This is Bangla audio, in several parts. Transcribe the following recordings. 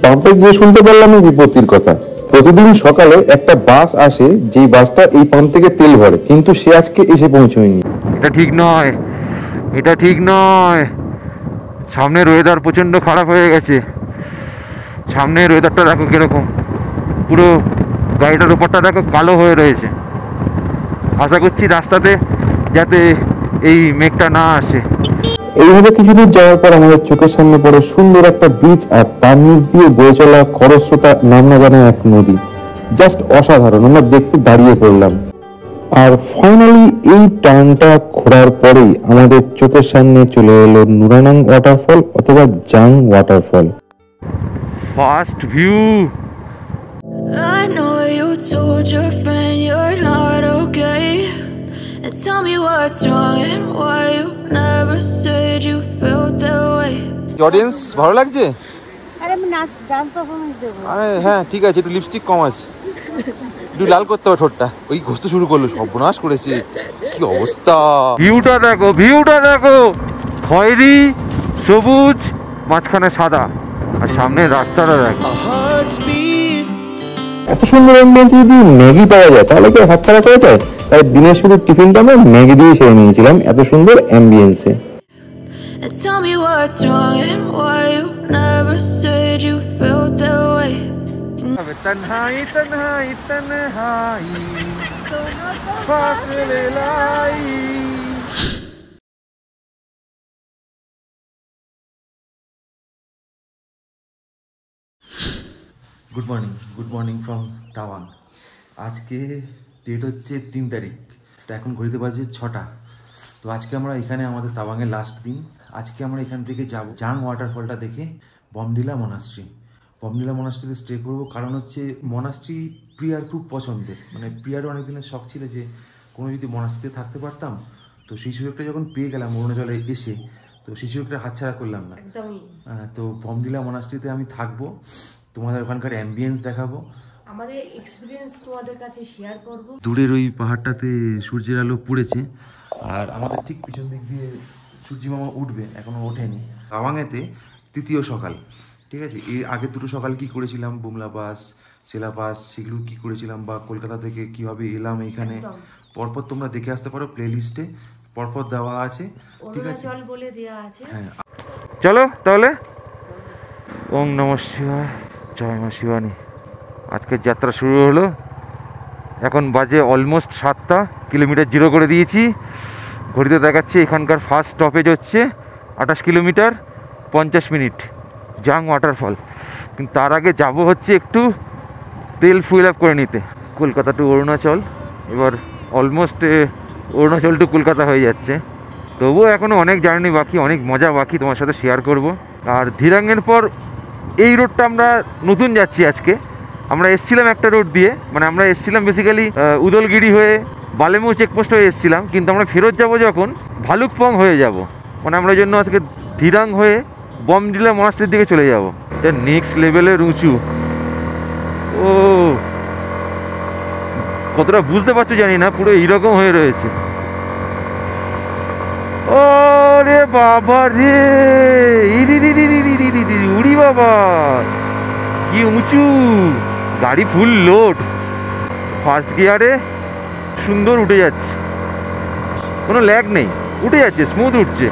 পাম্পে গিয়ে শুনতে পারলাম এই বিপত্তির কথা। প্রতিদিন সকালে একটা বাস আসে, যেই বাসটা এই পাম্প থেকে তেল ভরে, কিন্তু সে আজকে এসে পৌঁছয়নি। এটা ঠিক নয়, এটা ঠিক নয়। সামনের ওয়েদার প্রচণ্ড খারাপ হয়ে গেছে। সামনের ওয়েদারটা দেখো কিরকম, পুরো গাড়িটার উপরটা দেখো কালো হয়ে রয়েছে। আশা করছি রাস্তাতে যাতে এই মেঘটা না আসে। এইভাবে কিছু দূর যাওয়ার পর আমাদের চোখের সামনে পড়ে সুন্দর একটা ব্রিজ, আর তার নিচ দিয়ে বয়ে চলা খরস্রোতা নাম না জানা এক নদী। জাস্ট অসাধারণ। আমরা দেখতে দাঁড়িয়ে পড়লাম। আর ফাইনালি এই টার্নটা ঘোরার পরেই আমাদের চোখের সামনে চলে এলো নুরানাং ওয়াটারফল অথবা জাং waterfall. First view. I know you told your friend you're not okay, and tell me what's wrong and why you never said you felt that way. Audience ভালো লাগছে? আরে আমি ডান্স পারফরম্যান্স দেব। আরে হ্যাঁ ঠিক আছে, একটু লিপস্টিক কম আছে, একটু লাল করতে হবে ঠোঁটটা। ওই ঘষতে শুরু করলো, সর্বনাশ করেছে, কি অবস্থা। ভিউটা দেখো, ভিউটা দেখো, খয়েরি সবুজ, মাঝখানে সাদা, আর সামনে রাস্তাটা দেখো। এত সুন্দর অ্যাম্বিয়েন্সে যদি ম্যাগি পাওয়া যায় তাহলে কি হাতছাড়া করা যায়? তাই দিনের শুরু টিফিনটা আমরা ম্যাগি দিয়ে সেরে নিয়েছিলাম এত সুন্দর অ্যাম্বিয়েন্সে। And tell me what's wrong and why you never said you felt that way. तन्हाई तन्हाई तन्हाई फासले लाई। Good morning from Tawang. আজকে ডেট হচ্ছে 3 তারিখ, তো এখন ঘড়িতে বাজে 6টা। তো আজকে আমরা এখানে আমাদের তাওয়াংয়ের লাস্ট দিন। আজকে আমরা এখান থেকে যাব জাং ওয়াটারফলটা দেখে বমডিলা মনাস্ট্রি। বমডিলা মনাস্ট্রিতে স্টে করবো, কারণ হচ্ছে মনাস্ট্রি প্রিয়ার খুব পছন্দের। মানে প্রিয়ারও অনেকদিনের শখ ছিল যে কোনো যদি মনাস্ট্রিতে থাকতে পারতাম, তো সেই সুযোগটা যখন পেয়ে গেলাম অরুণাচলে এসে, তো সেই সুযোগটা হাতছাড়া করলাম না। তো বমডিলা মনাস্ট্রিতে আমি থাকবো, তোমাদের ওখানকার অ্যাম্বিয়েন্স দেখাবো, আমাদের এক্সপেরিয়েন্স তোমাদের কাছে শেয়ার করব। দূরের ওই পাহাড়টাতে সূর্যের আলো পড়েছে, আর আমাদের ঠিক পিছন দিক দিয়ে সূর্যি মামা উঠবে, এখনো ওঠেনি। তাওয়াংয়েতে তৃতীয় সকাল, ঠিক আছে। এর আগের দুটো সকাল কি করেছিলাম, বুমলা পাস, সেলা পাস, সেগুলো কি করেছিলাম, বা কলকাতা থেকে কিভাবে এলাম এইখানে, পরপর তোমরা দেখে আসতে পারো, প্লে লিস্টে পরপর দেওয়া আছে, ঠিক আছে, বলে দেওয়া আছে। হ্যাঁ চলো তাহলে। ওম নমঃ শিবায়, জয় মা শিবানী। আজকের যাত্রা শুরু হলো। এখন বাজে অলমোস্ট 7টা, কিলোমিটার জিরো করে দিয়েছি। ঘড়িতে দেখাচ্ছে এখানকার ফার্স্ট স্টপেজ হচ্ছে 28 কিলোমিটার 50 মিনিট, জাং ওয়াটারফল। কিন্তু তার আগে যাব হচ্ছে একটু তেল ফুয়েল আপ করে নিতে। কলকাতা টু অরুণাচল, এবার অলমোস্ট অরুণাচল টু কলকাতা হয়ে যাচ্ছে। তবুও এখনও অনেক জার্নি বাকি, অনেক মজা বাকি, তোমার সাথে শেয়ার করব। আর ধিরাঙের পর এই রোডটা আমরা নতুন যাচ্ছি আজকে। আমরা এসছিলাম একটা রোড দিয়ে, মানে আমরা এসছিলাম বেসিক্যালি উদলগিরি হয়ে বালেমু চেকপোস্ট হয়ে এসছিলাম, কিন্তু আমরা ফেরত যাব যখন ভালুকপং হয়ে যাব। মানে আমরা জন্য আজকে ধিরাং হয়ে বমডিলা মনাস্ট্রির দিকে চলে যাব। এটা নেক্সট লেভেলের উঁচু। ও কতটা বুঝতে পারছো জানি না, পুরো এইরকম হয়ে রয়েছে। ও রে বাবা রে, উড়ি বাবা, কি উঁচু! গাড়ি ফুল লোড, ফার্স্ট গিয়ারে সুন্দর উঠে যাচ্ছে, কোনো ল্যাগ নেই, উঠে যাচ্ছে, স্মুথ উঠছে।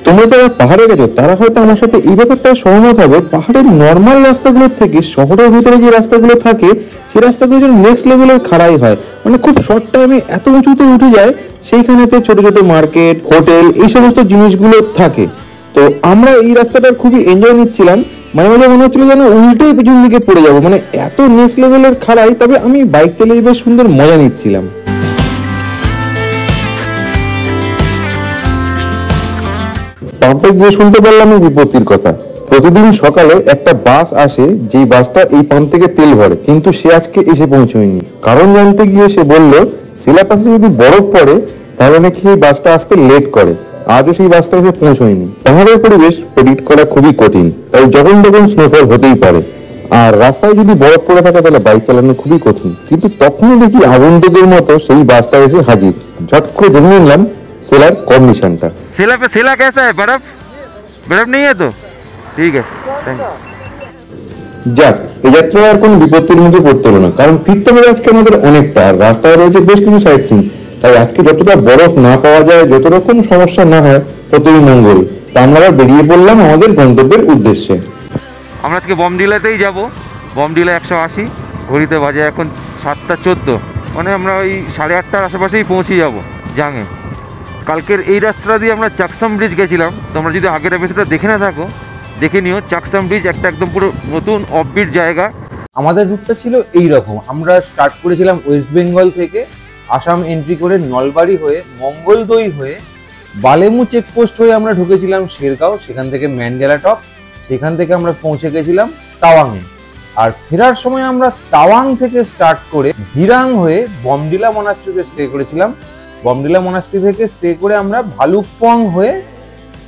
তোমরা যারা পাহাড়ে গেছো তারা হয়তো আমার সাথে এই ব্যাপারটা সহমত হবে, পাহাড়ের নর্মাল রাস্তাগুলোর থেকে শহরের ভিতরে যে রাস্তাগুলো থাকে সেই রাস্তাগুলো যেন নেক্সট লেভেলের খাড়াই হয়। মানে খুব শর্ট টাইমে এত উঁচুতে উঠে যায়, সেইখানেতে ছোট ছোট মার্কেট, হোটেল, এই সমস্ত জিনিসগুলো থাকে। তো আমরা এই রাস্তাটার খুবই এনজয় নিচ্ছিলাম। মাঝে মাঝে মনে হচ্ছিল যেন উল্টেই পিছন দিকে পড়ে যাবো, মানে এত নেক্সট লেভেলের খাড়াই। তবে আমি বাইক চালিয়ে বেশ সুন্দর মজা নিচ্ছিলাম। পাম্পে গিয়ে শুনতে পারলাম এই বিপত্তির কথা। প্রতিদিন সকালে একটা বাস আসে, যেই বাসটা এই পাম্প থেকে তেল ভরে, কিন্তু সে আজকে এসে পৌঁছয়নি। কারণ জানতে গিয়ে সে বলল শিলাপাশে যদি বরফ পড়ে তাহলে নাকি এই বাসটা আসতে লেট করে। আজও সেই বাসটা এসে পৌঁছয়নি। পাহাড়ের পরিবেশ প্রেডিক্ট করা খুবই কঠিন, তাই যখন তখন স্নোফল হতেই পারে। আর রাস্তায় যদি বরফ পড়ে থাকে তাহলে বাইক চালানো খুবই কঠিন। কিন্তু তখনই দেখি আগন্তুকের মতো সেই বাসটা এসে হাজির। ঝট করে জেনে নিলাম সেলার কন্ডিশনটা। सेला पे सेला कैसा है? बर्फ बर्फ नहीं है तो ठीक है। Thank you. যাক, এই যাত্রায় আর কোনো বিপত্তির মুখে পড়তে হলো না, কারণ ফিরতে হবে আজকে আমাদের অনেকটা, আর রাস্তায় রয়েছে বেশ কিছু সাইট সিন। তাই আজকে যতটা বরফ না পাওয়া যায়, যত রকম সমস্যা না হয়, ততই মঙ্গল। তা আমরা আবার বেরিয়ে পড়লাম আমাদের গন্তব্যের উদ্দেশ্যে। আমরা আজকে বমডিলাতেই যাব। বমডিলা 180, ঘড়িতে বাজে এখন 7:14, মানে আমরা ওই 8:30টার আশেপাশেই পৌঁছে যাব জাঙে। কালকের এই রাস্তা দিয়ে আমরা চাকসাম ব্রিজ গেছিলাম। তোমরা যদি আগের এপিসোডটা দেখে না থাকো, দেখে নিও। চাকসাম ব্রিজ একটা একদম পুরো নতুন অফবিট জায়গা। আমাদের রুটটা ছিল এই রকম। আমরা স্টার্ট করেছিলাম ওয়েস্ট বেঙ্গল থেকে, আসাম এন্ট্রি করে নলবাড়ি হয়ে, মঙ্গলদৈ হয়ে, বালেমু চেকপোস্ট হয়ে আমরা ঢুকেছিলাম শেরগাঁও, সেখান থেকে ম্যান্ডেলা টপ, সেখান থেকে আমরা পৌঁছে গেছিলাম তাওয়াংয়ে। আর ফেরার সময় আমরা তাওয়াং থেকে স্টার্ট করে ধিরাং হয়ে বমডিলা মনাস্ট্রিতে স্টে করেছিলাম। বমডিলা মনাস্ট্রি থেকে স্টে করে আমরা ভালুকপং হয়ে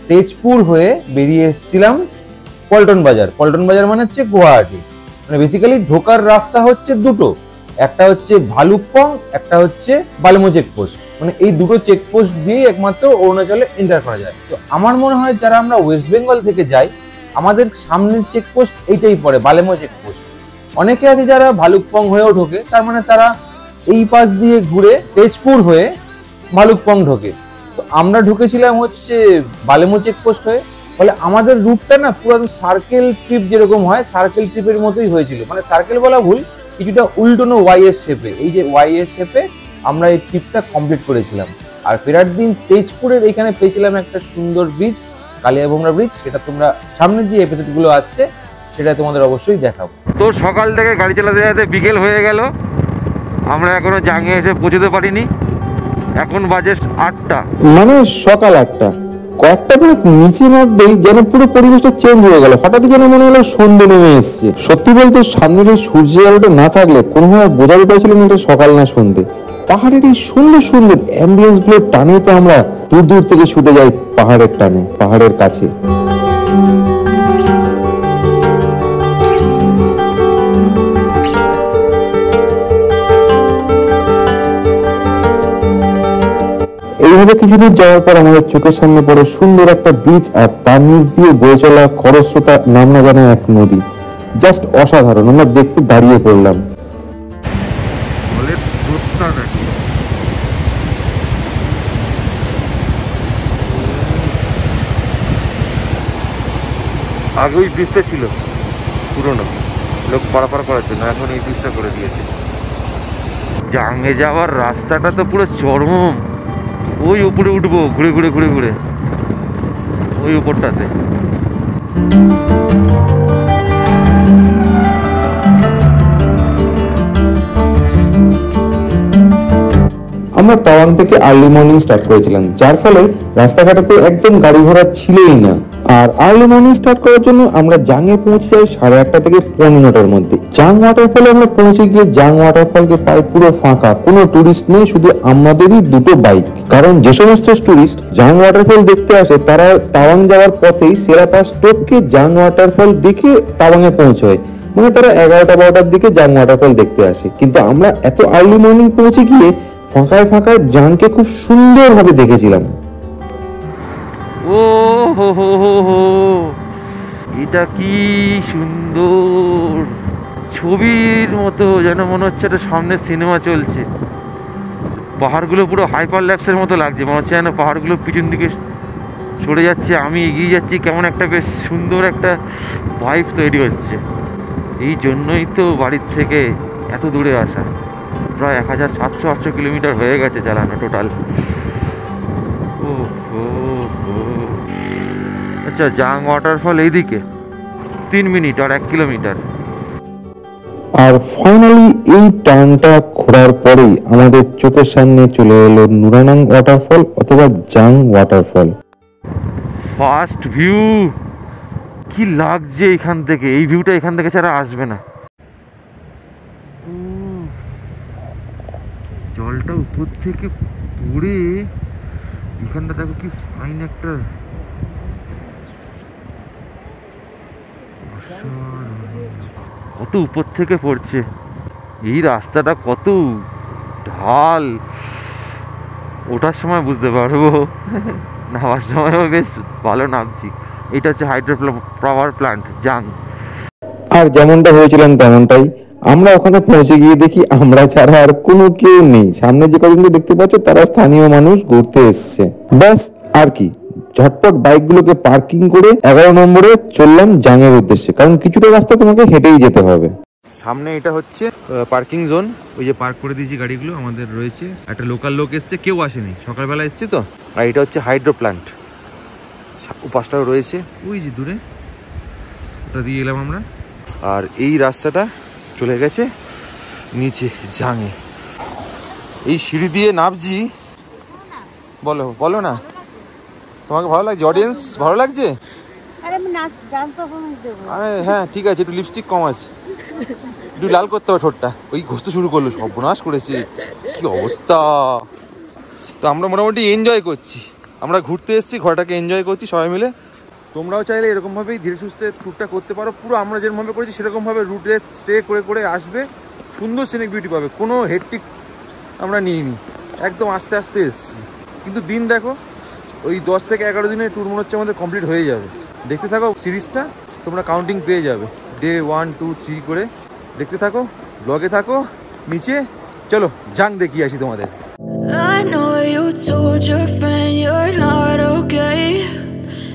তেজপুর হয়ে বেরিয়ে এসেছিলাম পল্টন বাজার। পল্টন বাজার মানে হচ্ছে গুয়াহাটি। মানে বেসিক্যালি ঢোকার রাস্তা হচ্ছে দুটো, একটা হচ্ছে ভালুকপং, একটা হচ্ছে বালেমু চেকপোস্ট। মানে এই দুটো চেকপোস্ট দিয়েই একমাত্র অরুণাচলে এন্টার করা যায়। তো আমার মনে হয় যারা আমরা ওয়েস্ট বেঙ্গল থেকে যাই, আমাদের সামনের চেকপোস্ট এইটাই পড়ে, বালেমু চেকপোস্ট। অনেকে আছে যারা ভালুকপং হয়েও ঢোকে, তার মানে তারা এই পাশ দিয়ে ঘুরে তেজপুর হয়ে ভালুকপং ঢোকে। তো আমরা ঢুকেছিলাম হচ্ছে বালেমু চেকপোস্ট হয়ে। ফলে আমাদের রুটটা না পুরো সার্কেল ট্রিপ যেরকম হয়, সার্কেল ট্রিপের মতোই হয়েছিল। মানে সার্কেল বলা ভুল, কিছুটা উল্টোনো ওয়াই এর শেপে, এই যে ওয়াই এর শেপে আমরা এই ট্রিপটা কমপ্লিট করেছিলাম। আর ফেরার দিন তেজপুরের এখানে পেয়েছিলাম একটা সুন্দর ব্রিজ, কালিয়াভোমরা ব্রিজ। সেটা তোমরা সামনের যে এপিসোডগুলো আসছে সেটা তোমাদের অবশ্যই দেখাবো। তো সকাল থেকে গাড়ি চালাতে চালাতে বিকেল হয়ে গেল, আমরা এখনো জাঙে এসে পৌঁছতে পারিনি। এখন বাজে 8টা, মানে সকাল 8টা। কয়েকটা মিনিট নিচে নামতেই যেন পুরো পরিবেশটা চেঞ্জ হয়ে গেল। হঠাৎ যেন মনে হলো সন্ধ্যে নেমে এসছে। সত্যি বলতে সামনের এই সূর্যের আলোটা না থাকলে কোনোভাবে বোঝাতে পারছিল না এটা সকাল না সন্ধ্যে। পাহাড়ের এই সুন্দর সুন্দর অ্যাম্বিয়েন্স গুলোর টানে তো আমরা দূর দূর থেকে ছুটে যাই পাহাড়ের টানে, পাহাড়ের কাছে। এইভাবে কিছুদূর যাওয়ার পর আমাদের চোখের সামনে পড়ে সুন্দর একটা বিচ, আর তার নিচ দিয়ে বয়ে চলা খরস্রোতা নাম না জানা এক নদী। জাস্ট অসাধারণ। আমরা দেখতে দাঁড়িয়ে পড়লাম। আগে ওই ব্রিজটা ছিল পুরোনো, লোক পারাপার করার জন্য, এখন এই ব্রিজটা করে দিয়েছে। জাঙে যাওয়ার রাস্তাটা তো পুরো চরম। ওই উপরে উঠবো ঘুরে ঘুরে ঘুরে ঘুরে, ওই উপরটাতে। আমরা তাওয়াং থেকে আর্লি মর্নিং স্টার্ট করেছিলাম, যার ফলে রাস্তাঘাটাতে একদম গাড়ি ঘোড়া ছিলই না। আর আর্লি মর্নিং স্টার্ট করার জন্য আমরা জাঙে পৌঁছে যাই 8:30 থেকে 15টার মধ্যে। জাং ওয়াটারফলে আমরা পৌঁছে গিয়ে জাং ওয়াটারফলকে পাই পুরো ফাঁকা, কোনো টুরিস্ট নেই, শুধু আমাদেরই দুটো বাইক। কারণ যে সমস্ত টুরিস্ট জাং ওয়াটারফল দেখতে আসে তারা তাওয়াং যাওয়ার পথেই সেরাপা স্টপকে জাং ওয়াটারফল দেখে তাওয়াংয়ে পৌঁছয়। মানে তারা 11টা-12টার দিকে জাং ওয়াটারফল দেখতে আসে। কিন্তু আমরা এত আর্লি মর্নিং পৌঁছে গিয়ে ফাঁকায় ফাঁকায় জাংকে খুব সুন্দরভাবে দেখেছিলাম। ও হো হো হো হো, এটা কি সুন্দর! ছবির মতো, যেন মনে হচ্ছে একটা সামনে সিনেমা চলছে। পাহাড়গুলো পুরো হাইপার ল্যাপসের মতো লাগছে, মনে হচ্ছে যেন পাহাড়গুলো পিছন দিকে সরে যাচ্ছে, আমি এগিয়ে যাচ্ছি। কেমন একটা বেশ সুন্দর একটা ভাইব তৈরি হচ্ছে। এই জন্যই তো বাড়ির থেকে এত দূরে আসা। প্রায় 1700-800 কিলোমিটার হয়ে গেছে চালানো টোটাল। আচ্ছা, জাং ওয়াটারফল এইদিকে 3 মিনিট আর 1 কিলোমিটার। আর ফাইনালি এই টার্নটা ঘোরার পরেই আমাদের চোখের সামনে চলে এলো নুরানাং ওয়াটারফল অথবা জাং ওয়াটারফল। ফার্স্ট ভিউ কি লাগছে এখান থেকে! এই ভিউটা এখান থেকে ছাড়া আসবে না। জলটা উপর থেকে পড়ে এখানটা দেখো কি ফাইন একটা, কত উপর থেকে পড়ছে। এই রাস্তাটা কত ঢাল, ওঠার সময় বুঝতে পারবো, নামার সময়ও বেশ ভালো নামছি। এটা হচ্ছে হাইড্রো পাওয়ার প্ল্যান্ট জাং। আর যেমনটা হয়েছিলেন তেমনটাই, আমরা ওখানে পৌঁছে গিয়ে দেখি আমরা ছাড়া আর কোনো কেউ নেই। সামনে যে কজনকে দেখতে পাচ্ছ তারা স্থানীয় মানুষ ঘুরতে এসছে, ব্যাস। আর কি, ঝটপট বাইকগুলোকে পার্কিং করে 11 নম্বরে চললাম জাংয়ের উদ্দেশ্যে, কারণ কিছুটা রাস্তা তোমাকে হেঁটেই যেতে হবে। সামনে এটা হচ্ছে পার্কিং জোন, ওই যে পার্ক করে দিয়েছি গাড়িগুলো আমাদের রয়েছে। একটা লোকাল লোক এসছে, কেউ আসেনি, সকালবেলা এসছি তো। আর এটা হচ্ছে হাইড্রো প্ল্যান্ট, পাশটাও রয়েছে ওই যে দূরে, ওটা দিয়ে এলাম আমরা। আর এই রাস্তাটা চলে গেছে নিচে জাঙে। এই সিঁড়ি দিয়ে নামছি। বলো বলো না, তোমাকে ভালো লাগছে? অডিয়েন্স ভালো লাগছে? আরে আমি ডান্স পারফরমেন্স দেব। আরে হ্যাঁ ঠিক আছে, একটু লিপস্টিক কম আছে, একটু লাল করতে হবে ঠোঁটটা। ওই ঘষতে শুরু করলো, সর্বনাশ করেছে, কি অবস্থা। তো আমরা মোটামুটি এনজয় করছি, আমরা ঘুরতে এসেছি, ঘরটাকে এনজয় করছি সবাই মিলে। তোমরাও চাইলে এরকমভাবেই ধীরে সুস্থে ট্যুরটা করতে পারো। পুরো আমরা যেরকমভাবে করেছি সেরকমভাবে রুটে স্টে করে করে আসবে, সুন্দর সিনিক বিউটি পাবে। কোনো হেডটিক আমরা নিইনি, একদম আস্তে আস্তে এসেছি। কিন্তু দিন দেখো, ওই 10 থেকে 11 দিনের ট্যুর মনে হচ্ছে আমাদের কমপ্লিট হয়ে যাবে। দেখতে থাকো সিরিজটা, তোমরা কাউন্টিং পেয়ে যাবে, ডে 1 2 3 করে দেখতে থাকো, ব্লগে থাকো নিচে। চলো জাং দেখিয়ে আসি তোমাদের। I know you told your friend you're not okay,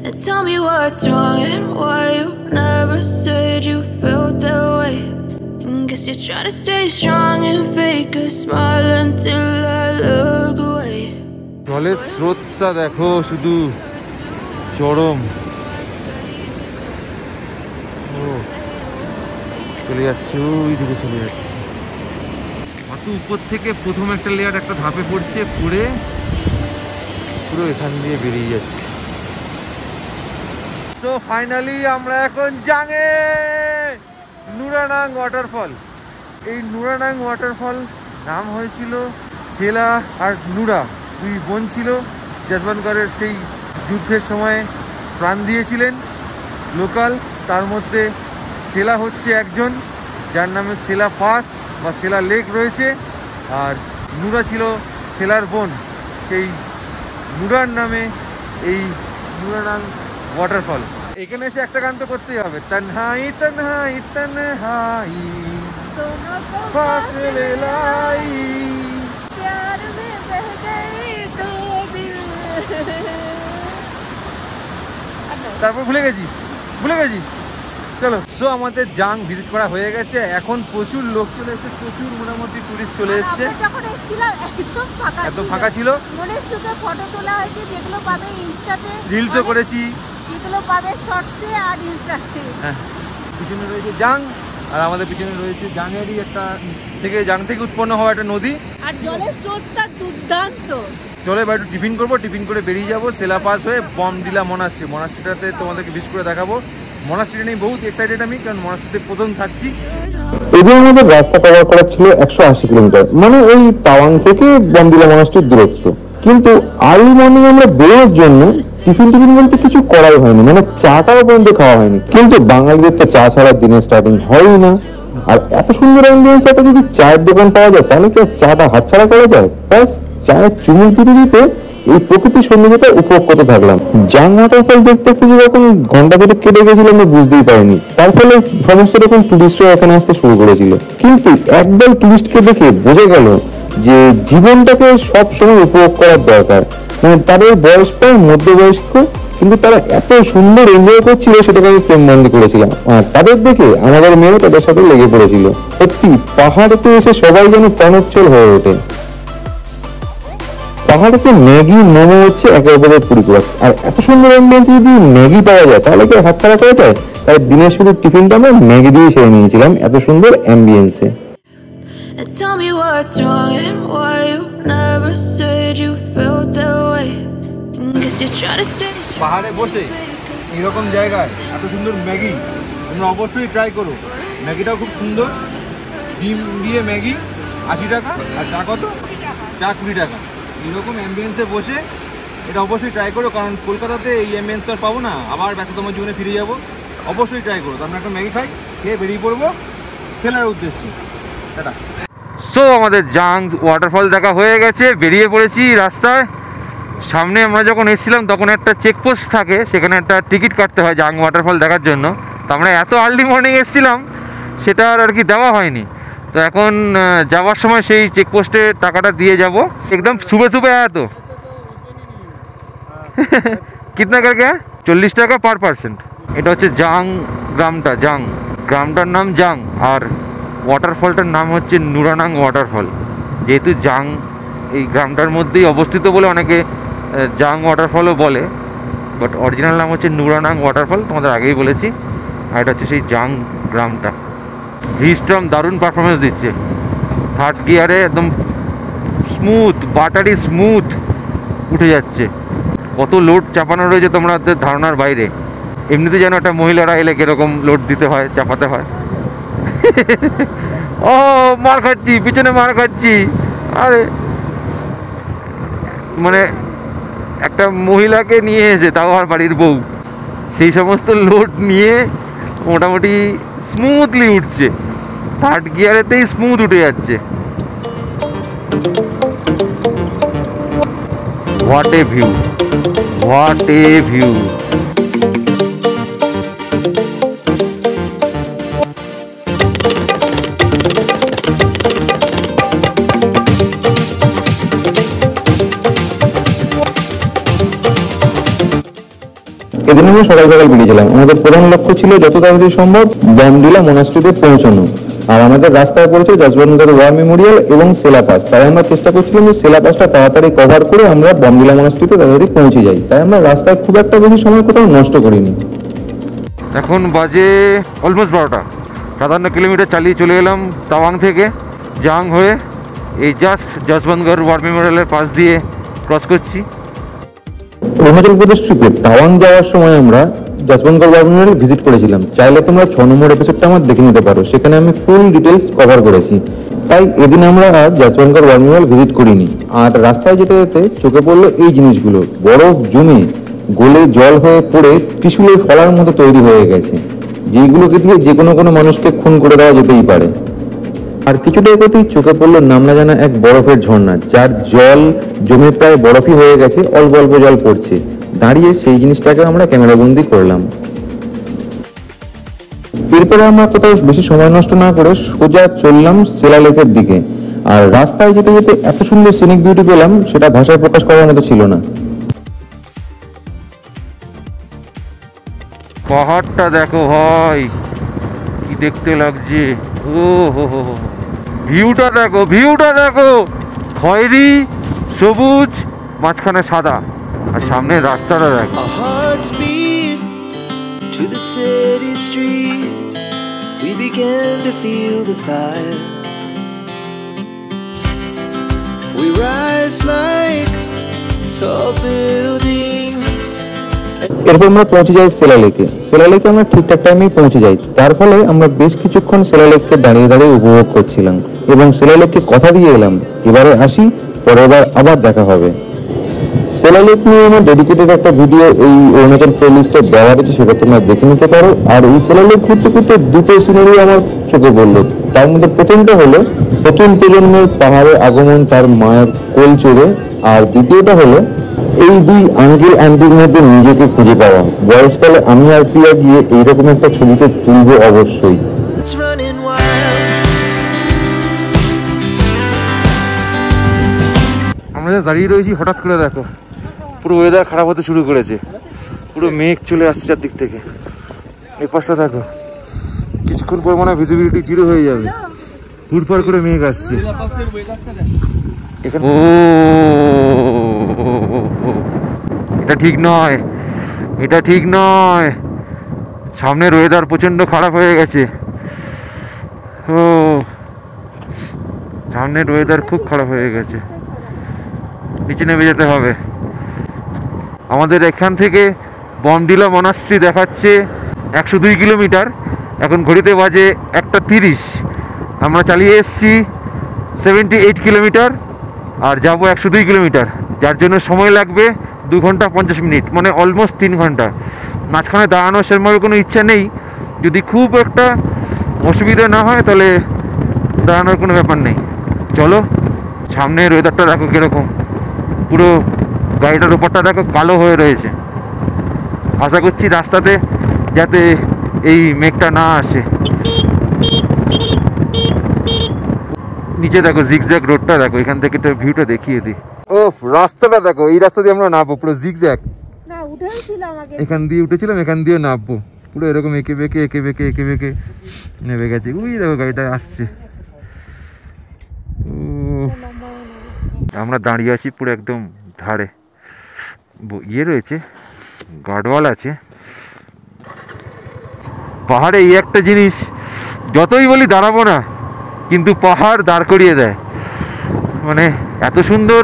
and tell me what's wrong and why you never said you felt that way. Guess you're trying to stay strong and fake a smile until I look away. জলের স্রোতটা দেখো, শুধু চরম। চলে যাচ্ছে ওই দিকে, চলে যাচ্ছে অত উপর থেকে। প্রথম একটা লেয়ার একটা ধাপে পড়ছে, পড়ে পুরো এখান দিয়ে বেরিয়ে যাচ্ছে। সো ফাইনালি আমরা এখন জাঙে, নুরানাং ওয়াটারফল। এই নুরানাং ওয়াটারফল নাম হয়েছিল সেলা আর নুরা, দুই বোন ছিল, যশবন্তগড়ের সেই যুদ্ধের সময় প্রাণ দিয়েছিলেন লোকাল। তার মধ্যে সেলা হচ্ছে একজন, যার নামে সেলা পাস বা সেলা লেক রয়েছে, আর নুরা ছিল সেলার বোন। সেই নুরার নামে এই নুরানাং ওয়াটারফল। এখানে এসে একটা গান তো করতেই হবে, তনহাই তনহাই তনহাই ফাসলে লাই। তারপর ভুলে গেছি। চলো, সো আমাদের জাং ভিজিট করা হয়ে গেছে। এখন প্রচুর লোক চলে এসেছে, প্রচুর মোটামুটি টুরিস্ট চলে এসছে। যখন এসেছিলাম একদম ফাঁকা ছিল। মনের সুখে ফটো তোলা হয়েছে, যেগুলো পাবে ইনস্টাতে, রিলসও করেছি, যেগুলো পাবে শর্টসে আর ইনস্টাতে। হ্যাঁ, পিছনে রয়েছে জাং, আর আমাদের পিছনে রয়েছে জাঙেরই একটা জাং থেকে উৎপন্ন হওয়া একটা নদী। আর জলের স্রোতটা দুর্দান্ত। চলো এবার একটু টিফিন করবো, টিফিন করে বেরিয়ে যাবো সেলা পাস হয়ে বমডিলা মনাস্ট্রি। মনাস্ট্রিটাতে তোমাদেরকে ভিজিট করে দেখাবো। মনাস্ট্রিটা নিয়ে বহুত এক্সাইটেড আমি, কারণ মনাস্ট্রিতে প্রথম থাকছি। এদের আমাদের রাস্তা কভার করা ছিল 180 কিলোমিটার, মানে ওই তাওয়াং থেকে বমডিলা মনাস্ট্রির দূরত্ব। কিন্তু আর্লি মর্নিং আমরা বেরোনোর জন্য টিফিন বলতে কিছু করাই হয়নি, মানে চাটাও পর্যন্ত খাওয়া হয়নি। কিন্তু বাঙালিদের তো চা ছাড়া দিনের স্টার্টিং হয়ই না। আর এত সুন্দর অ্যাম্বিয়েন্স একটা যদি চায়ের দোকান পাওয়া যায়, তাহলে কি চাটা হাতছাড়া করা যায়? ব্যাস, চায়ের চুমুক দিতে দিতে এই প্রকৃতির সৌন্দর্যতা উপভোগ করতে থাকলাম। জাং ওয়াটারফল দেখতে দেখতে যেরকম ঘন্টা ধরে কেটে গেছিল আমরা বুঝতেই পারিনি। তার ফলে সমস্ত রকম টুরিস্টরা এখানে আসতে শুরু করেছিল। কিন্তু একদল টুরিস্টকে দেখে বোঝা গেল যে জীবনটাকে সব সময় উপভোগ করার দরকার। মানে তাদের বয়স প্রায় মধ্যবয়স্ক, কিন্তু তারা এত সুন্দর এনজয় করছিল, সেটাকে আমি প্রেমবন্দি করেছিলাম। আর তাদের দেখে আমাদের মেয়েও তাদের সাথে লেগে পড়েছিল। সত্যি পাহাড়েতে এসে সবাই যেন প্রাণোচ্ছল হয়ে ওঠে। পাহাড়েতে ম্যাগি মোমো হচ্ছে একে অপরের পরিপূরক। আর এত সুন্দর অ্যাম্বিয়েন্সে যদি ম্যাগি পাওয়া যায়, তাহলে কি হাতছাড়া করা যায়? তাই দিনের শুরুর টিফিনটা আমরা ম্যাগি দিয়ে সেরে নিয়েছিলাম এত সুন্দর অ্যাম্বিয়েন্সে। And tell me what's wrong and why you never said you felt that way. Guess you're trying to stay strong. পাহাড়ে বসে এইরকম জায়গায় এত সুন্দর ম্যাগি তোমরা অবশ্যই ট্রাই করো। ম্যাগিটাও খুব সুন্দর, ডিম দিয়ে ম্যাগি 80 টাকা, আর চা কত? চা 20 টাকা। এরকম অ্যাম্বিয়েন্সে বসে এটা অবশ্যই ট্রাই করো, কারণ কলকাতাতে এই অ্যাম্বিয়েন্স তো আর পাবো না, আবার ব্যস্ততম জীবনে ফিরে যাবো। অবশ্যই ট্রাই করো। আমরা একটা ম্যাগি খাই, খেয়ে বেরিয়ে পড়বো সেলার উদ্দেশ্যে। টাটা। সো আমাদের জাং ওয়াটারফল দেখা হয়ে গেছে, বেরিয়ে পড়েছি রাস্তায়। সামনে আমরা যখন এসেছিলাম তখন একটা চেকপোস্ট থাকে, সেখানে একটা টিকিট কাটতে হয় জাং ওয়াটারফল দেখার জন্য। তো আমরা এত আর্লি মর্নিং এসেছিলাম সেটা আর কি দেওয়া হয়নি। তো এখন যাওয়ার সময় সেই চেকপোস্টে টাকাটা দিয়ে যাব। একদম সুবে সুবে আয়া তো কিতনা করকে 40 টাকা পার পার্সেন্ট। এটা হচ্ছে জাং গ্রামটা, জাং গ্রামটার নাম জাং, আর ওয়াটারফলটার নাম হচ্ছে নুরানাং ওয়াটারফল। যেহেতু জাং এই গ্রামটার মধ্যেই অবস্থিত বলে অনেকে জাং ওয়াটারফলও বলে, বাট অরিজিনাল নাম হচ্ছে নুরানাং ওয়াটারফল, তোমাদের আগেই বলেছি। আর এটা হচ্ছে সেই জাং গ্রামটা। ভিস্ট্রম দারুণ পারফরমেন্স দিচ্ছে, থার্ড গিয়ারে একদম স্মুথ, বাটারি স্মুথ উঠে যাচ্ছে। কত লোড চাপানো রয়েছে তোমাদের ধারণার বাইরে। এমনিতে যেন একটা মহিলারা এলে কিরকম লোড দিতে হয়, চাপাতে হয়। ও মার খাচ্ছি, পিছনে মার খাচ্ছি। আরে মানে একটা মহিলাকে নিয়ে এসে, তাও আর বাড়ির বউ, সেই সমস্ত লোড নিয়ে মোটামুটি স্মুথলি উঠছে। থার্ড গিয়ারেতেই স্মুথ উঠে যাচ্ছে। What a view, what a view. এদিন আমরা সকাল সকাল বেরিয়েছিলাম। আমাদের প্রধান লক্ষ্য ছিল যত তাড়াতাড়ি সম্ভব বমডিলা মনাস্ট্রিতে পৌঁছানো, আর আমাদের রাস্তায় পড়েছে জসবন্তকাদ ওয়ার মেমোরিয়াল এবং সেলা পাস। তাই আমরা চেষ্টা করছিলাম যে সেলা পাসটা তাড়াতাড়ি কভার করে আমরা বমডিলা মনাস্ট্রিতে তাড়াতাড়ি পৌঁছে যাই। তাই আমরা রাস্তায় খুব একটা বেশি সময় কোথাও নষ্ট করিনি। এখন বাজে অলমোস্ট 12টা। 57 কিলোমিটার চালিয়ে চলে এলাম তাওয়াং থেকে জাং হয়ে। এই জাস্ট জসবন্তগড় ওয়ার মেমোরিয়ালের পাশ দিয়ে ক্রস করছি। অরুণাচল প্রদেশ ট্রিপে তাওয়াং যাওয়ার সময় আমরা জসবন্তগড় ওয়ার মেমোরিয়াল ভিজিট করেছিলাম। চাইলে তোমরা 6 নম্বর এপিসোডটা আমার দেখে নিতে পারো, সেখানে আমি ফুল ডিটেলস কভার করেছি। তাই এদিন আমরা আর জসবন্তগড় ওয়ার মেমোরিয়াল ভিজিট করিনি। আর রাস্তায় যেতে যেতে চোখে পড়লো এই জিনিসগুলো, বরফ জমে গলে জল হয়ে পড়ে ত্রিশূলের ফলার মতো তৈরি হয়ে গেছে, যেগুলোকে দিয়ে যে কোনো মানুষকে খুন করে দেওয়া যেতেই পারে। আর কিছুটা এগোতেই চোখে পড়লো নামনা জানা এক বরফের ঝর্ণা, যার জল জমে প্রায় বরফই হয়ে গেছে, অল্প অল্প জল পড়ছে। দাঁড়িয়ে সেই জিনিসটাকে আমরা ক্যামেরাবন্দি করলাম। এরপরে আমরা কোথাও বেশি সময় নষ্ট না করে সোজা চললাম সেলা লেকের দিকে। আর রাস্তায় যেতে যেতে এত সুন্দর সিনিক বিউটি পেলাম, সেটা ভাষায় প্রকাশ করার মতো ছিল না। পাহাড়টা দেখো ভাই, কি দেখতে লাগছে। ও হো হো হো, ভিউটা দেখো, ভিউটা দেখো, খয়েরি সবুজ, মাঝখানে সাদা, আর সামনে রাস্তাটা দেখো। Our hearts beat to the city streets. We began to feel the fire. We rise like tall buildings. এরপর আমরা পৌঁছে যাই সেলা লেকে। সেলা লেকে আমরা ঠিকঠাক টাইমেই পৌঁছে যাই। তার ফলে আমরা বেশ কিছুক্ষণ সেলা লেককে দাঁড়িয়ে দাঁড়িয়ে উপভোগ করছিলাম এবং সেলা লেককে কথা দিয়ে এলাম এবারে আসি, পরের বার আবার দেখা হবে। সেলা লেক নিয়ে আমার ডেডিকেটেড একটা ভিডিও এই অরুণাচল প্লেলিস্টে দেওয়া রয়েছে, সেটা তোমরা দেখে নিতে পারো। আর এই সেলা লেক ঘুরতে ঘুরতে দুটো সিনারি আমার চোখে পড়লো। তার মধ্যে প্রথমটা হলো নতুন প্রজন্মের পাহাড়ে আগমন তার মায়ের কোল চড়ে, আর দ্বিতীয়টা হলো এই দুই আঙ্কেল আন্টির মধ্যে নিজেকে খুঁজে পাওয়া। বয়সকালে আমি আর প্রিয়া গিয়ে এইরকম একটা ছবিতে তুলবো অবশ্যই। It's running wild. আমরা যে দাঁড়িয়ে রয়েছি, হঠাৎ করে দেখো পুরো ওয়েদার খারাপ হতে শুরু করেছে। পুরো মেঘ চলে আসছে চারদিক থেকে। এই পাশটা দেখো, কিছুক্ষণ পর মনে হয় ভিজিবিলিটি 0 হয়ে যাবে। হুড়ফাড় করে মেঘ আসছে এখানে। ও এটা ঠিক নয়, এটা ঠিক নয়। সামনের ওয়েদার প্রচন্ড খারাপ হয়ে গেছে। ও সামনের ওয়েদার খুব খারাপ হয়ে গেছে, নিচে নেমে যেতে হবে। আমাদের এখান থেকে বমডিলা মনাস্ট্রি দেখাচ্ছে 102 কিলোমিটার। এখন ঘড়িতে বাজে 1:30। আমরা চালিয়ে এসেছি 78 কিলোমিটার আর যাব 102 কিলোমিটার, যার জন্য সময় লাগবে 2 ঘন্টা 50 মিনিট, মানে অলমোস্ট 3 ঘন্টা। মাঝখানে দাঁড়ানোর সেরকমভাবে কোনো ইচ্ছা নেই। যদি খুব একটা অসুবিধা না হয় তাহলে দাঁড়ানোর কোনো ব্যাপার নেই। চলো, সামনের ওয়েদারটা দেখো কীরকম, পুরো গাড়িটার উপরটা দেখো কালো হয়ে রয়েছে। আশা করছি রাস্তাতে যাতে এই মেঘটা না আসে। নিচে দেখো জিগজ্যাগ রোডটা দেখো, এখান থেকে তো ভিউটা দেখিয়ে দিই। ও রাস্তাটা দেখো, এই রাস্তা দিয়ে আমরা নামবো পুরো জিগজ্যাগ। না উঠেছিলাম আগে, এখান দিয়ে উঠেছিলাম, এখান দিয়ে নামবো পুরো এরকম এঁকে বেঁকে নেমে গেছে। ওই দেখো গাড়িটা আসছে। আমরা দাঁড়িয়ে আছি পুরো একদম ধারে, ইয়ে রয়েছে, গার্ডওয়াল আছে। পাহাড়ে এই একটা জিনিস, যতই বলি দাঁড়াবো না, কিন্তু পাহাড় দাঁড় করিয়ে দেয়। মানে এত সুন্দর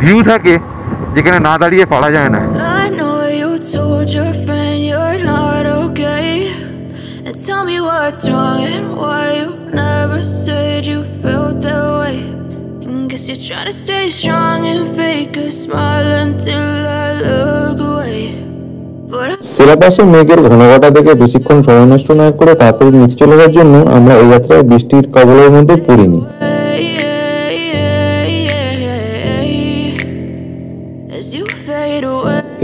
ভিউ থাকে যেখানে না দাঁড়িয়ে পারা যায় না। I know you told your friend you're not okay, and tell me what's wrong and why you never said you felt that way. And guess you're trying to stay strong and fake a smile until I look away. সেরাপাশে মেঘের ঘনঘটা দেখে বেশিক্ষণ সময় নষ্ট না করে তাড়াতাড়ি নিচে চলে যাওয়ার জন্য আমরা এই যাত্রায় বৃষ্টির কবলের মধ্যে পড়িনি।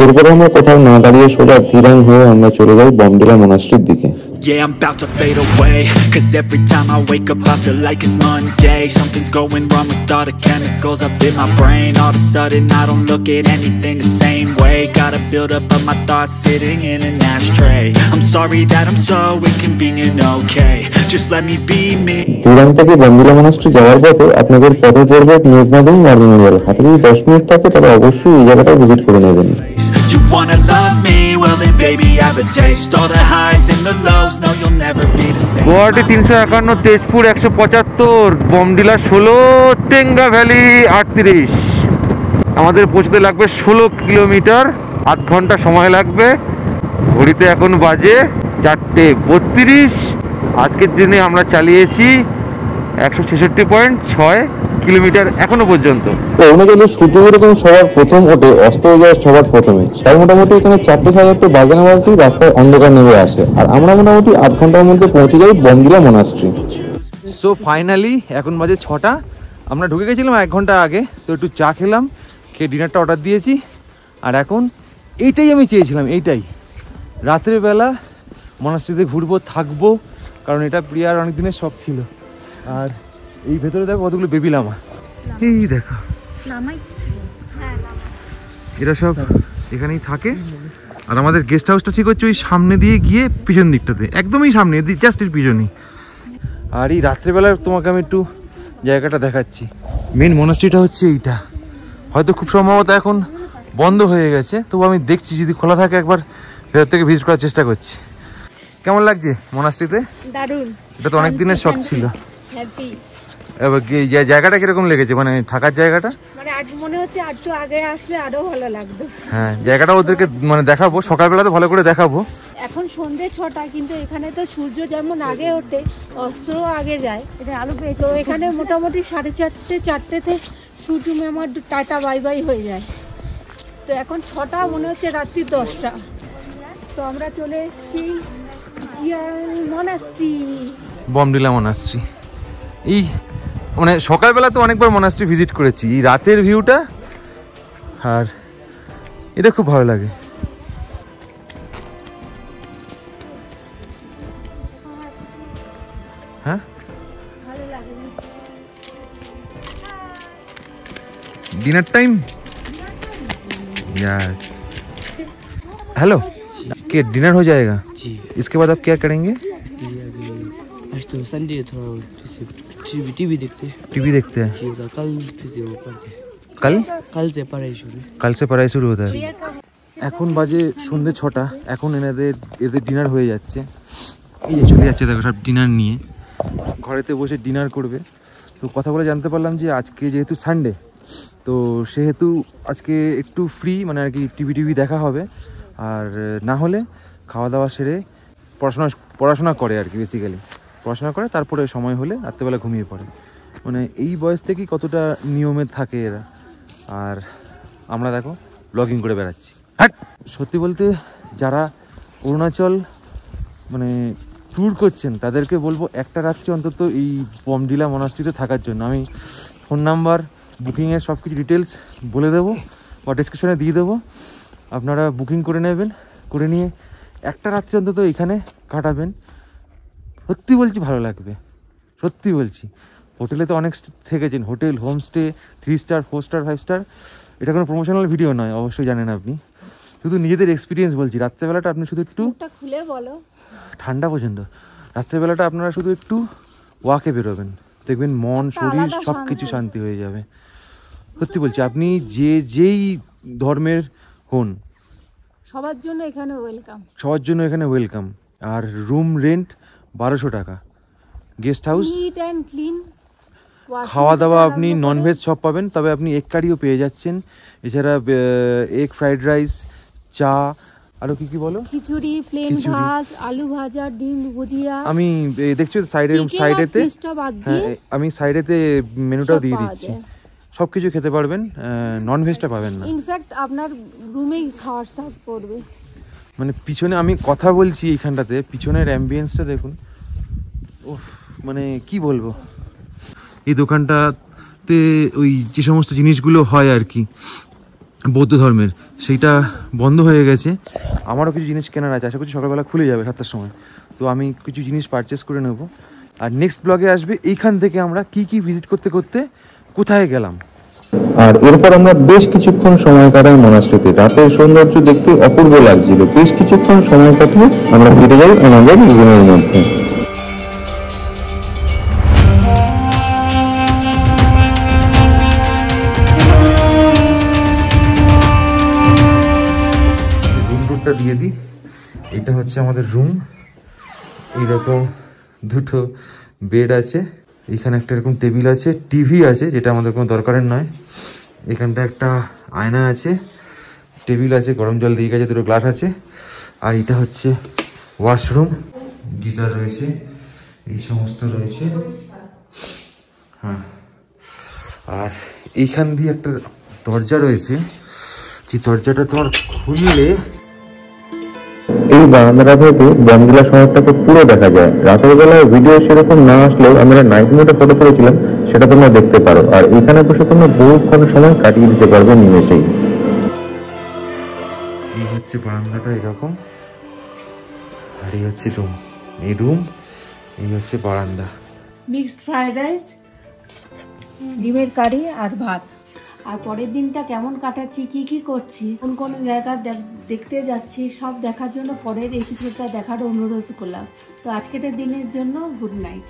এরপরে আমরা কোথাও না দাঁড়িয়ে সোজা ধীরাং হয়ে আমরা চলে যাই বমডিলা মনাস্ট্রির দিকে। Yeah, I'm about to fade away, cause every time I wake up I feel like it's Monday. Something's going wrong with all the chemicals up in my brain. All of a sudden I don't look at anything the same way. Gotta build up of my thoughts sitting in an ashtray. I'm sorry that I'm so inconvenient, okay, just let me be me. ধীরাং থেকে বমডিলা মনাস্ট্রি যাওয়ার পথে আপনাদের পথে পড়বে মেঘনাদুম মেমোরিয়াল। হাতে যদি 10 মিনিট থাকে তাহলে অবশ্যই এই জায়গাটা ভিজিট করে নেবেন। You wanna love me? Well then baby have a taste. All the highs and the lows, no you'll never be the same. Guwahati 351, Tezpur 175, Bomdila 16, Tenga valley 38। আমাদের পৌঁছতে লাগবে 16 কিলোমিটার, আধ ঘন্টা সময় লাগবে। ঘড়িতে এখন বাজে 4:32। আজকের দিনে আমরা চালিয়েছি 166.6 কিলোমিটার এখনো পর্যন্ত। অরুণাচলের সূর্য যেরকম সবার প্রথম ওঠে, অস্ত হয়ে যায় সবার প্রথমে, তাই মোটামুটি এখানে 4:30 বাজে না বাজতেই রাস্তায় অন্ধকার নেমে আসে। আর আমরা মোটামুটি আধ ঘন্টার মধ্যে পৌঁছে যাই বমডিলা মনাস্ট্রি। সো ফাইনালি এখন বাজে 6টা। আমরা ঢুকে গেছিলাম 1 ঘন্টা আগে, তো একটু চা খেলাম, খেয়ে ডিনারটা অর্ডার দিয়েছি। আর এখন এইটাই আমি চেয়েছিলাম, এইটাই রাতের বেলা মনাস্ট্রিতে ঘুরবো, থাকবো, কারণ এটা প্রিয়ার অনেক দিনের শখ ছিল। আর এই ভেতরে দেখো কতগুলো বেবি লামা, এই দেখো নামাই। এরা সব এখানেই থাকে। আর আমাদের গেস্ট হাউসটা ঠিক হচ্ছে ওই সামনে দিয়ে গিয়ে পিছন দিকটাতে, একদমই সামনে, জাস্ট এর পিছনেই। আর এই রাত্রেবেলায় তোমাকে আমি একটু জায়গাটা দেখাচ্ছি। মেন মনাস্ট্রিটা হচ্ছে এইটা, হয়তো খুব সম্ভবত এখন বন্ধ হয়ে গেছে, তবু আমি দেখছি যদি খোলা থাকে একবার ভেতর থেকে ভিজিট করার চেষ্টা করছি। কেমন লাগছে মনাস্ট্রিতে? দারুণ। এটা তো অনেক দিনের শখ ছিল। হ্যাপি। এবার জায়গাটা কিরকম লেগেছে, মানে থাকার জায়গাটা? মানে আজ মনে হচ্ছে একটু আগে আসলে আরো ভালো লাগতো। হ্যাঁ, জায়গাটা ওদেরকে মানে দেখাবো, সকালবেলা তো ভালো করে দেখাবো। এখন সন্ধ্যে 6টা, কিন্তু এখানে তো সূর্য যেমন আগে ওঠে অস্ত্রও আগে যায়। এটা আলো পেয়ে তো এখানে মোটামুটি 4:30 4টেতে সূর্য আমার টাটা বাই বাই হয়ে যায়। তো এখন 6টা, মনে হচ্ছে রাত্রি 10টা। তো আমরা চলে এসেছি মনাস্ট্রি, বমডিলা মনাস্ট্রি। এই মানে সকালবেলা তো অনেকবার মনাস্ট্রি ভিজিট করেছি, এই রাতের ভিউটা আর এটা খুব ভালো লাগে। হ্যাঁ, ভালো লাগে। Dinner time. यस, हेलो, के डिनर हो जाएगा जी। इसके बाद आप क्या करेंगे? आज तो संडे, थोड़ा टीवी देखते हैं। टीवी देखते हैं। जी, कल फिर से वो पढ़ते हैं। कल से पढ़ाई शुरू। कल से पढ़ाई शुरू होता है। এখন বাজে সন্ধ্যে 6টা। এখন এদের ডিনার হয়ে যাচ্ছে, এই যে চলে যাচ্ছে দেখো সব ডিনার নিয়ে, ঘরেতে বসে ডিনার করবে। তো কথা বলে জানতে পারলাম যে আজকে যেহেতু সানডে, তো সেহেতু আজকে একটু ফ্রি, মানে আর কি টিভি দেখা হবে। আর না হলে খাওয়া দাওয়া সেরে পড়াশোনা করে আর কি, বেসিক্যালি পড়াশোনা করে, তারপরে সময় হলে রাত্রেবেলা ঘুমিয়ে পড়ে। মানে এই বয়স থেকেই কতটা নিয়মে থাকে এরা। আর আমরা দেখো ব্লগিং করে বেড়াচ্ছি। হ্যাঁ, সত্যি বলতে যারা অরুণাচল মানে ট্যুর করছেন তাদেরকে বলবো একটা রাত্রি অন্তত এই বমডিলা মনাস্ট্রিতে থাকার জন্য। আমি ফোন নাম্বার বুকিংয়ের সব কিছু ডিটেলস বলে দেবো বা ডিসক্রিপশনে দিয়ে দেবো। আপনারা বুকিং করে নেবেন, করে নিয়ে একটা রাত্রি অন্তত এখানে কাটাবেন। সত্যি বলছি ভালো লাগবে, সত্যি বলছি। হোটেলে তো অনেক থেকেছেন, hotel, homestay, 3 star, 4 star, 5 star. এটা কোনো প্রমোশনাল ভিডিও নয়, অবশ্যই জানেন আপনি। শুধু নিজেদের এক্সপিরিয়েন্স বলছি। রাত্রেবেলাটা আপনি শুধু একটু খুলে বলো, ঠান্ডা পর্যন্ত রাত্রেবেলাটা আপনারা শুধু একটু ওয়াকে বেরোবেন, দেখবেন মন শরীর সব কিছু শান্তি হয়ে যাবে। সত্যি বলছি, আপনি যেই ধর্মের হন সবার জন্য এখানে ওয়েলকাম, সবার জন্য এখানে ওয়েলকাম। আর রুম রেন্ট 1200 টাকা, guest house, neat and clean, খাওয়া দাওয়া আপনি ননভেজ সব পাবেন, তবে আপনি এগ কারিও পেয়ে যাচ্ছেন। এছাড়া এগ ফ্রাইড রাইস, চা, আরও কী কী বলো, খিচুড়ি, প্লেন ভাত, আলু ভাজা, ডিম ভুজিয়া। আমি দেখছি সাইডেতে, হ্যাঁ আমি সাইডেতে মেনুটাও দিয়ে দিচ্ছি। সব কিছু খেতে পারবেন, ননভেজটা পাবেন না। ইনফ্যাক্ট আপনার রুমেই খাওয়ার সার্ভ করবে। মানে পিছনে আমি কথা বলছি এইখানটাতে, পিছনের অ্যাম্বিয়েন্সটা দেখুন। ওহ, মানে কি বলবো, এই দোকানটাতে ওই যে সমস্ত জিনিসগুলো হয় আর কি বৌদ্ধ ধর্মের, সেইটা বন্ধ হয়ে গেছে। আমারও কিছু জিনিস কেনার আছে, আশা করছি সকালবেলা খুলে যাবে 7টার সময়। তো আমি কিছু জিনিস পারচেস করে নেব। আর নেক্সট ব্লগে আসবে এইখান থেকে আমরা কি কি ভিজিট করতে করতে কোথায় গেলাম। আর এরপর আমরা বেশ কিছুক্ষণ সময় কাটাই মনাস্ট্রিতে। রাতের সৌন্দর্য দেখতে অপূর্ব লাগছিল। বেশ কিছুক্ষণ সময় কাটিয়ে আমরা ফিরে যাই আমাদের রুমের মধ্যে। রুম টুরটা দিয়ে দিই। এটা হচ্ছে আমাদের রুম। এইরকম দুটো বেড আছে, এখানে একটা এরকম টেবিল আছে, টিভি আছে যেটা আমাদের কোনো দরকারের নয়। এখানটা একটা আয়না আছে, টেবিল আছে, গরম জল দিয়ে গেছে, দুটো গ্লাস আছে। আর এটা হচ্ছে ওয়াশরুম, গিজার রয়েছে, এই সমস্ত রয়েছে। হ্যাঁ, আর এইখান দিয়ে একটা দরজা রয়েছে, যে দরজাটা তোমার খুললে এই বারান্দাটা থেকে বনগিলা শহরটাকে পুরো দেখা যায়। রাতের বেলায় ভিডিও সেরকম না আসলেও আমরা নাইট মোডে ফটো তুলেছিলাম, সেটা তোমরা দেখতে পারো। আর এখানে বসে তোমরা বহুক্ষণ সময় কাটিয়ে দিতে পারবে নিমেষেই। এই হচ্ছে বারান্দাটা এরকম, আর এই হচ্ছে রুম। এই রুম, এই হচ্ছে বারান্দা। মিক্সড ফ্রাইড রাইস, ডিমের কারি আর ভাত। আর পরের দিনটা কেমন কাটাচ্ছি, কি কি করছি, কোন কোন জায়গা দেখতে যাচ্ছি, সব দেখার জন্য পরের এপিসোডটা দেখার অনুরোধ করলাম। তো আজকের দিনের জন্য গুড নাইট।